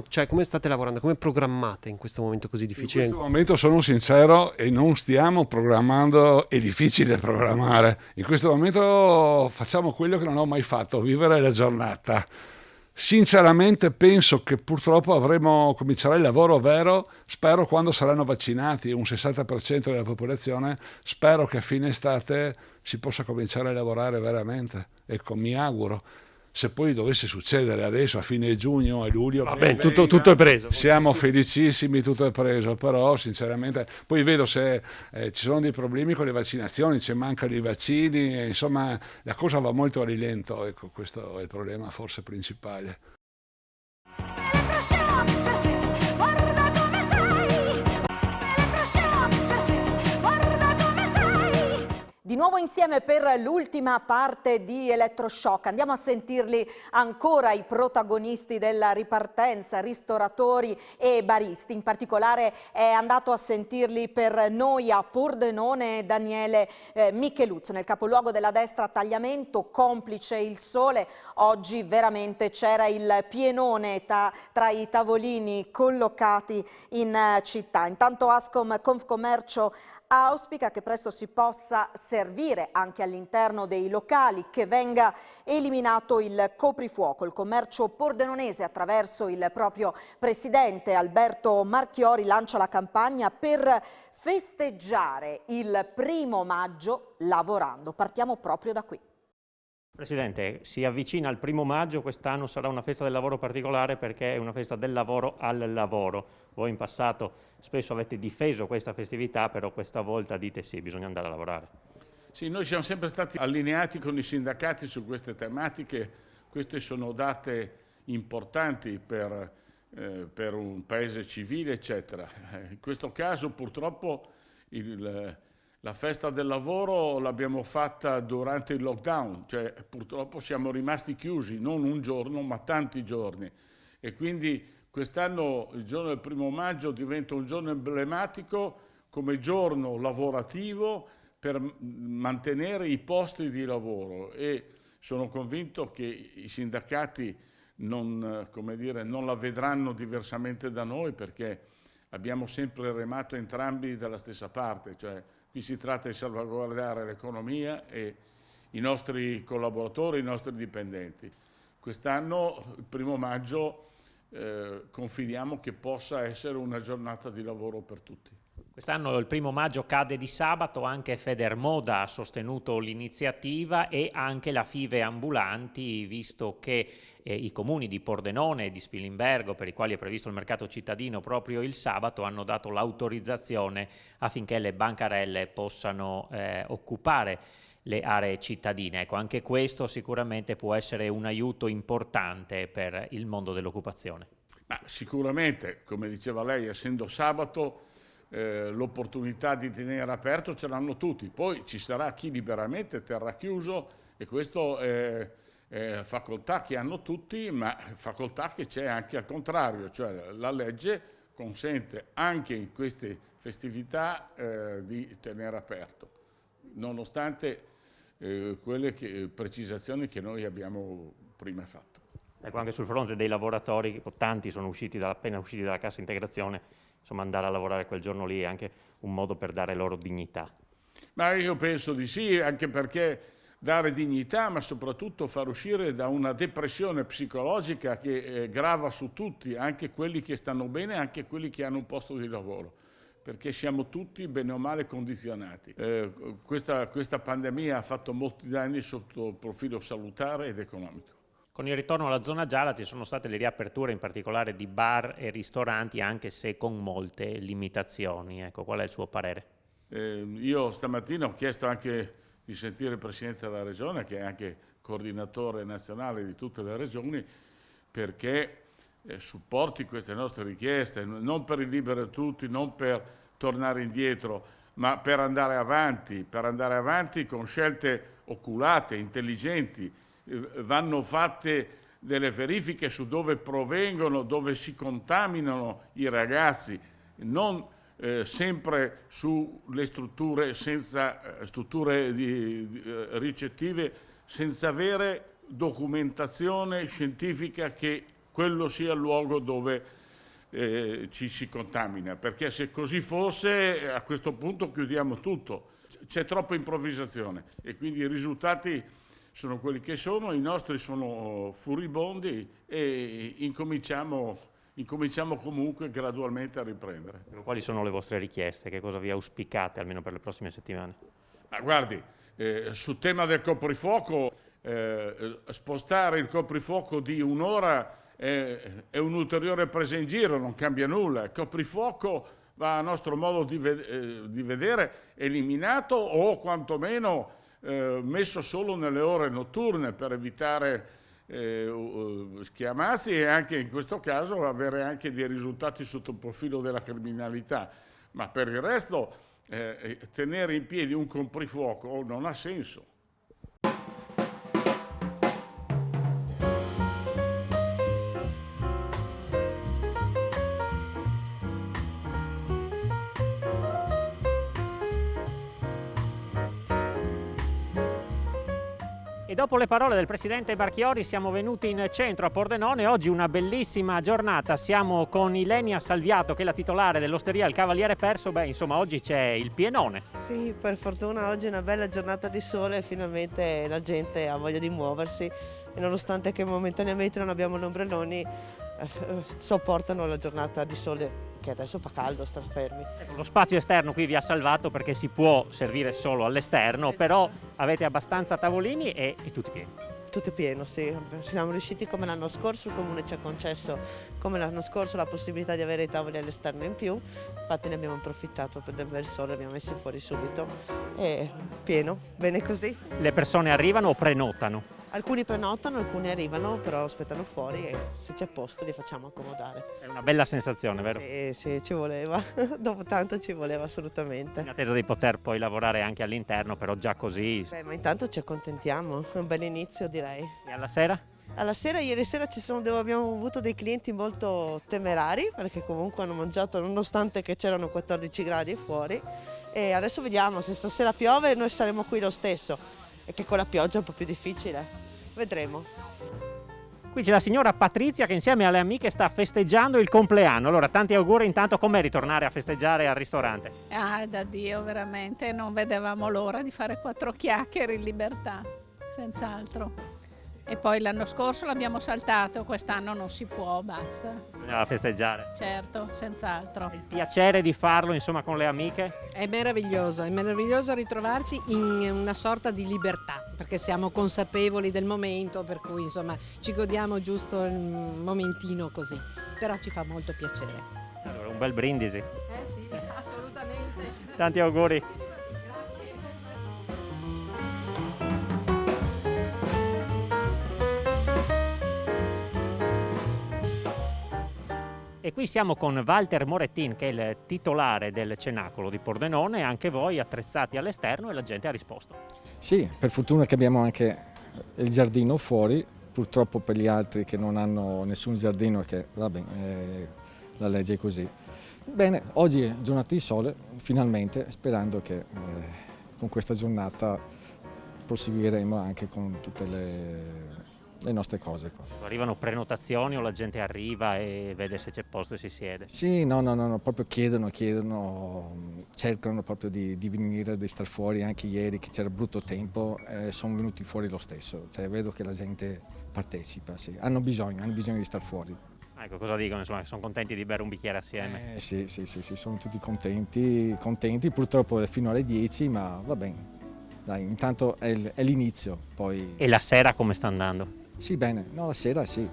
[SPEAKER 10] Cioè, come state lavorando? Come programmate in questo momento così difficile?
[SPEAKER 12] In questo momento sono sincero e non stiamo programmando, è difficile programmare. In questo momento facciamo quello che non ho mai fatto, vivere la giornata. Sinceramente penso che purtroppo comincerà il lavoro vero, spero quando saranno vaccinati un 60% della popolazione, spero che a fine estate si possa cominciare a lavorare veramente. Ecco, mi auguro. Se poi dovesse succedere adesso a fine giugno, a luglio,
[SPEAKER 10] tutto è preso.
[SPEAKER 12] Siamo felicissimi, tutto è preso, però sinceramente poi vedo se ci sono dei problemi con le vaccinazioni, ci mancano i vaccini, insomma la cosa va molto a rilento, ecco, questo è il problema forse principale.
[SPEAKER 2] Di nuovo insieme per l'ultima parte di Elettroshock. Andiamo a sentirli ancora i protagonisti della ripartenza, ristoratori e baristi. In particolare è andato a sentirli per noi a Pordenone Daniele Micheluz, nel capoluogo della destra Tagliamento, complice il sole. Oggi veramente c'era il pienone tra i tavolini collocati in città. Intanto Ascom Confcommercio auspica che presto si possa servire anche all'interno dei locali, che venga eliminato il coprifuoco. Il commercio pordenonese, attraverso il proprio presidente Alberto Marchiori, lancia la campagna per festeggiare il 1° maggio lavorando. Partiamo proprio da qui.
[SPEAKER 13] Presidente, si avvicina il 1° maggio, quest'anno sarà una festa del lavoro particolare perché è una festa del lavoro al lavoro. Voi in passato spesso avete difeso questa festività, però questa volta dite sì, bisogna andare a lavorare.
[SPEAKER 14] Sì, noi siamo sempre stati allineati con i sindacati su queste tematiche. Queste sono date importanti per un paese civile, eccetera. In questo caso purtroppo la festa del lavoro l'abbiamo fatta durante il lockdown, cioè purtroppo siamo rimasti chiusi, non un giorno ma tanti giorni, e quindi quest'anno il giorno del 1° maggio diventa un giorno emblematico come giorno lavorativo per mantenere i posti di lavoro, e sono convinto che i sindacati non la vedranno diversamente da noi, perché abbiamo sempre remato entrambi dalla stessa parte, cioè qui si tratta di salvaguardare l'economia e i nostri collaboratori, i nostri dipendenti. Quest'anno, il 1° maggio, confidiamo che possa essere una giornata di lavoro per tutti.
[SPEAKER 13] Quest'anno il 1° maggio cade di sabato, anche Federmoda ha sostenuto l'iniziativa e anche la FIVE Ambulanti, visto che i comuni di Pordenone e di Spilimbergo, per i quali è previsto il mercato cittadino proprio il sabato, hanno dato l'autorizzazione affinché le bancarelle possano occupare le aree cittadine. Ecco, anche questo sicuramente può essere un aiuto importante per il mondo dell'occupazione.
[SPEAKER 14] Ma sicuramente, come diceva lei, essendo sabato, l'opportunità di tenere aperto ce l'hanno tutti. Poi ci sarà chi liberamente terrà chiuso, e questo è facoltà che hanno tutti, ma facoltà che c'è anche al contrario, cioè la legge consente anche in queste festività di tenere aperto, nonostante quelle precisazioni che noi abbiamo prima fatto.
[SPEAKER 13] Ecco, anche sul fronte dei lavoratori, tanti sono appena usciti dalla cassa integrazione, insomma andare a lavorare quel giorno lì è anche un modo per dare loro dignità.
[SPEAKER 14] Ma io penso di sì, anche perché dare dignità, ma soprattutto far uscire da una depressione psicologica che grava su tutti, anche quelli che stanno bene, anche quelli che hanno un posto di lavoro, perché siamo tutti bene o male condizionati. Questa pandemia ha fatto molti danni sotto il profilo salutare ed economico.
[SPEAKER 13] Con il ritorno alla zona gialla ci sono state le riaperture, in particolare di bar e ristoranti, anche se con molte limitazioni. Ecco, qual è il suo parere?
[SPEAKER 14] Io stamattina ho chiesto anche di sentire il Presidente della Regione, che è anche coordinatore nazionale di tutte le regioni, perché supporti queste nostre richieste, non per illibere tutti, non per tornare indietro, ma per andare avanti con scelte oculate, intelligenti. Vanno fatte delle verifiche su dove provengono, dove si contaminano i ragazzi, non sempre sulle strutture ricettive, senza avere documentazione scientifica che quello sia il luogo dove ci si contamina, perché se così fosse a questo punto chiudiamo tutto. C'è troppa improvvisazione e quindi i risultati sono quelli che sono, i nostri sono furibondi e incominciamo comunque gradualmente a riprendere.
[SPEAKER 13] Quali sono le vostre richieste? Che cosa vi auspicate almeno per le prossime settimane?
[SPEAKER 14] Ma guardi, sul tema del coprifuoco, spostare il coprifuoco di un'ora è un'ulteriore presa in giro, non cambia nulla. Il coprifuoco va a nostro modo di vedere eliminato o quantomeno messo solo nelle ore notturne per evitare schiamazzi e anche in questo caso avere anche dei risultati sotto il profilo della criminalità. Ma per il resto tenere in piedi un coprifuoco non ha senso.
[SPEAKER 13] E dopo le parole del presidente Barchiori siamo venuti in centro a Pordenone. Oggi una bellissima giornata, siamo con Ilenia Salviato che è la titolare dell'osteria Il Cavaliere Perso. Beh, insomma, oggi c'è il pienone.
[SPEAKER 15] Sì, per fortuna oggi è una bella giornata di sole e finalmente la gente ha voglia di muoversi e nonostante che momentaneamente non abbiamo gli ombrelloni sopportano la giornata di sole che adesso fa caldo, star fermi.
[SPEAKER 13] Ecco, lo spazio esterno qui vi ha salvato perché si può servire solo all'esterno, però avete abbastanza tavolini e tutti pieni.
[SPEAKER 15] Tutto pieno, sì. Siamo riusciti come l'anno scorso, il Comune ci ha concesso come l'anno scorso la possibilità di avere i tavoli all'esterno in più, infatti ne abbiamo approfittato per del bel sole, li abbiamo messi fuori subito e pieno, bene così.
[SPEAKER 13] Le persone arrivano o prenotano?
[SPEAKER 15] Alcuni prenotano, alcuni arrivano, però aspettano fuori e se c'è posto li facciamo accomodare.
[SPEAKER 13] È una bella sensazione, vero?
[SPEAKER 15] Sì, ci voleva, dopo tanto ci voleva assolutamente.
[SPEAKER 13] In attesa di poter poi lavorare anche all'interno, però già così.
[SPEAKER 15] Beh, ma intanto ci accontentiamo, è un bel inizio direi.
[SPEAKER 13] E alla sera?
[SPEAKER 15] Alla sera, ieri sera abbiamo avuto dei clienti molto temerari perché comunque hanno mangiato nonostante che c'erano 14 gradi fuori e adesso vediamo se stasera piove noi saremo qui lo stesso e che con la pioggia è un po' più difficile, vedremo.
[SPEAKER 13] Qui c'è la signora Patrizia che insieme alle amiche sta festeggiando il compleanno. Allora tanti auguri, intanto com'è ritornare a festeggiare al ristorante?
[SPEAKER 16] Ah, da Dio veramente, non vedevamo l'ora di fare 4 chiacchiere in libertà, senz'altro. E poi l'anno scorso l'abbiamo saltato, quest'anno non si può, basta.
[SPEAKER 13] Bisognava festeggiare.
[SPEAKER 16] Certo, senz'altro.
[SPEAKER 13] Il piacere di farlo insomma con le amiche?
[SPEAKER 17] È meraviglioso ritrovarci in una sorta di libertà, perché siamo consapevoli del momento, per cui insomma ci godiamo giusto il momentino così, però ci fa molto piacere.
[SPEAKER 13] Allora, un bel brindisi.
[SPEAKER 17] Sì, assolutamente.
[SPEAKER 13] Tanti auguri. E qui siamo con Walter Morettin, che è il titolare del Cenacolo di Pordenone, anche voi attrezzati all'esterno e la gente ha risposto.
[SPEAKER 18] Sì, per fortuna che abbiamo anche il giardino fuori, purtroppo per gli altri che non hanno nessun giardino, che va bene, la legge è così. Bene, oggi è giornata di sole, finalmente, sperando che con questa giornata proseguiremo anche con tutte le nostre cose qua.
[SPEAKER 13] Arrivano prenotazioni o la gente arriva e vede se c'è posto e si siede?
[SPEAKER 18] Sì, no, proprio chiedono, cercano proprio di venire, di star fuori. Anche ieri che c'era brutto tempo sono venuti fuori lo stesso, cioè vedo che la gente partecipa, sì. hanno bisogno di star fuori.
[SPEAKER 13] Ecco, cosa dicono? Insomma, sono contenti di bere un bicchiere assieme?
[SPEAKER 18] Sì, sono tutti contenti, purtroppo è fino alle 10, ma va bene, dai, intanto è l'inizio. Poi...
[SPEAKER 13] E la sera come sta andando?
[SPEAKER 18] Sì, bene, no, la sera sì,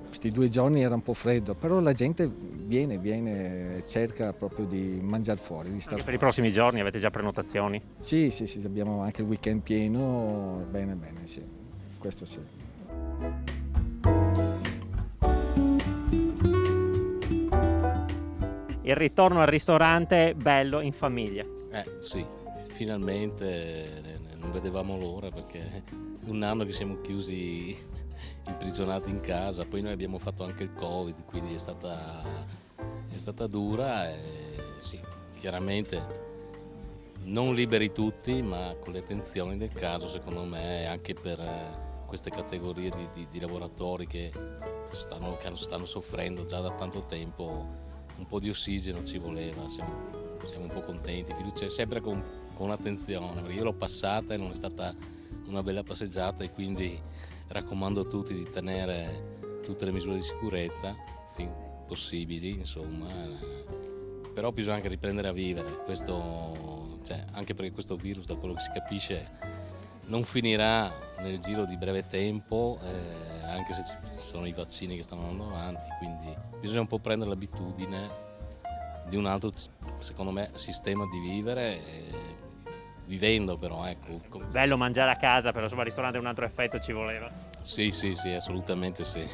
[SPEAKER 18] questi 2 giorni era un po' freddo, però la gente viene, cerca proprio di mangiare fuori, di star fuori.
[SPEAKER 13] Per i prossimi giorni avete già prenotazioni?
[SPEAKER 18] Sì, abbiamo anche il weekend pieno, bene, sì, questo sì.
[SPEAKER 13] Il ritorno al ristorante bello in famiglia?
[SPEAKER 19] Sì, finalmente non vedevamo l'ora perché... un anno che siamo chiusi, imprigionati in casa, poi noi abbiamo fatto anche il Covid, quindi è stata dura e sì, chiaramente non liberi tutti, ma con le tensioni del caso, secondo me, anche per queste categorie di lavoratori che stanno soffrendo già da tanto tempo, un po' di ossigeno ci voleva, siamo un po' contenti, fiducia sempre con attenzione, perché io l'ho passata e non è stata una bella passeggiata e quindi raccomando a tutti di tenere tutte le misure di sicurezza fin possibili, insomma, però bisogna anche riprendere a vivere, questo, anche perché questo virus, da quello che si capisce, non finirà nel giro di breve tempo, anche se ci sono i vaccini che stanno andando avanti, quindi bisogna un po' prendere l'abitudine di un altro, secondo me, sistema di vivere, vivendo però, ecco.
[SPEAKER 13] Bello mangiare a casa, però insomma al ristorante un altro effetto ci voleva.
[SPEAKER 19] Sì, assolutamente sì.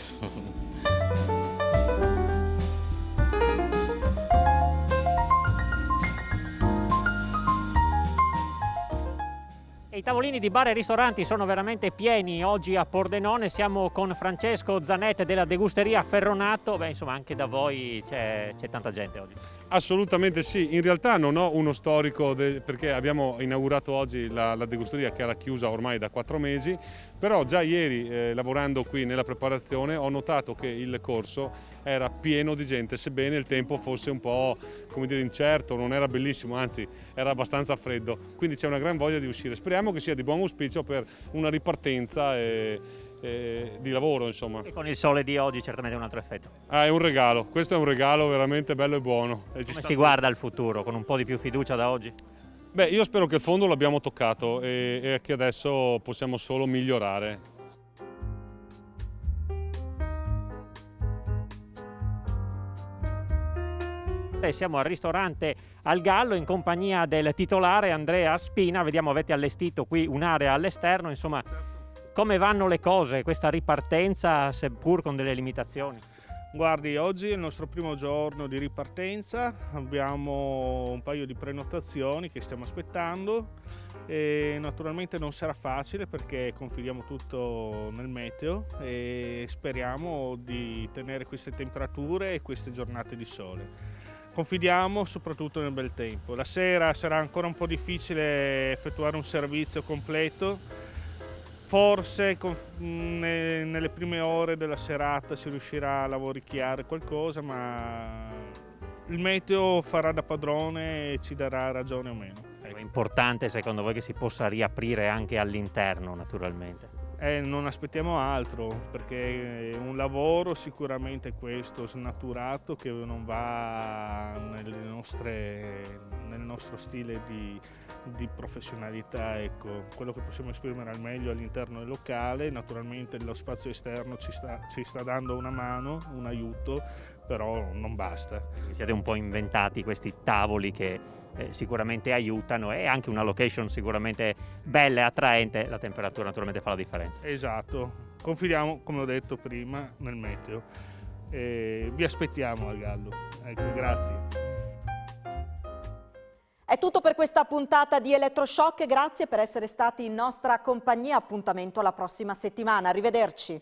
[SPEAKER 13] tavolini di bar e ristoranti sono veramente pieni oggi a Pordenone. Siamo con Francesco Zanet della degusteria Ferronato. Beh, insomma, anche da voi c'è tanta gente oggi.
[SPEAKER 20] Assolutamente sì, in realtà non ho uno storico perché abbiamo inaugurato oggi la degusteria che era chiusa ormai da 4 mesi, però già ieri lavorando qui nella preparazione ho notato che il corso era pieno di gente, sebbene il tempo fosse un po', come dire, incerto, non era bellissimo, anzi era abbastanza freddo, quindi c'è una gran voglia di uscire. Speriamo che sia di buon auspicio per una ripartenza di lavoro, insomma.
[SPEAKER 13] E con il sole di oggi certamente è un altro effetto.
[SPEAKER 20] È un regalo, questo è un regalo veramente bello e buono.
[SPEAKER 13] Come si guarda al futuro, con un po' di più fiducia da oggi?
[SPEAKER 20] Beh, io spero che il fondo l'abbiamo toccato e che adesso possiamo solo migliorare.
[SPEAKER 13] Siamo al ristorante Al Gallo in compagnia del titolare Andrea Spina. Vediamo, avete allestito qui un'area all'esterno, insomma, come vanno le cose, questa ripartenza seppur con delle limitazioni?
[SPEAKER 21] Guardi, oggi è il nostro primo giorno di ripartenza, abbiamo un paio di prenotazioni che stiamo aspettando e naturalmente non sarà facile perché confidiamo tutto nel meteo e speriamo di tenere queste temperature e queste giornate di sole. Confidiamo soprattutto nel bel tempo. La sera sarà ancora un po' difficile effettuare un servizio completo. Forse nelle prime ore della serata si riuscirà a lavoricchiare qualcosa, ma il meteo farà da padrone e ci darà ragione o meno.
[SPEAKER 13] È importante secondo voi che si possa riaprire anche all'interno, naturalmente?
[SPEAKER 21] Non aspettiamo altro, perché è un lavoro sicuramente questo snaturato che non va nel nostro stile di professionalità. Ecco, quello che possiamo esprimere al meglio all'interno del locale, naturalmente lo spazio esterno ci sta dando una mano, un aiuto, però non basta.
[SPEAKER 13] Siete un po' inventati questi tavoli che sicuramente aiutano e anche una location sicuramente bella e attraente, la temperatura naturalmente fa la differenza.
[SPEAKER 21] Esatto, confidiamo, come ho detto prima, nel meteo. Vi aspettiamo al Gallo. Ecco, grazie.
[SPEAKER 2] È tutto per questa puntata di Elettroshock, grazie per essere stati in nostra compagnia, appuntamento alla prossima settimana, arrivederci.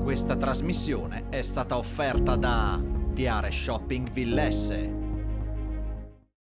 [SPEAKER 1] Questa trasmissione è stata offerta da Tiare Shopping Villesse.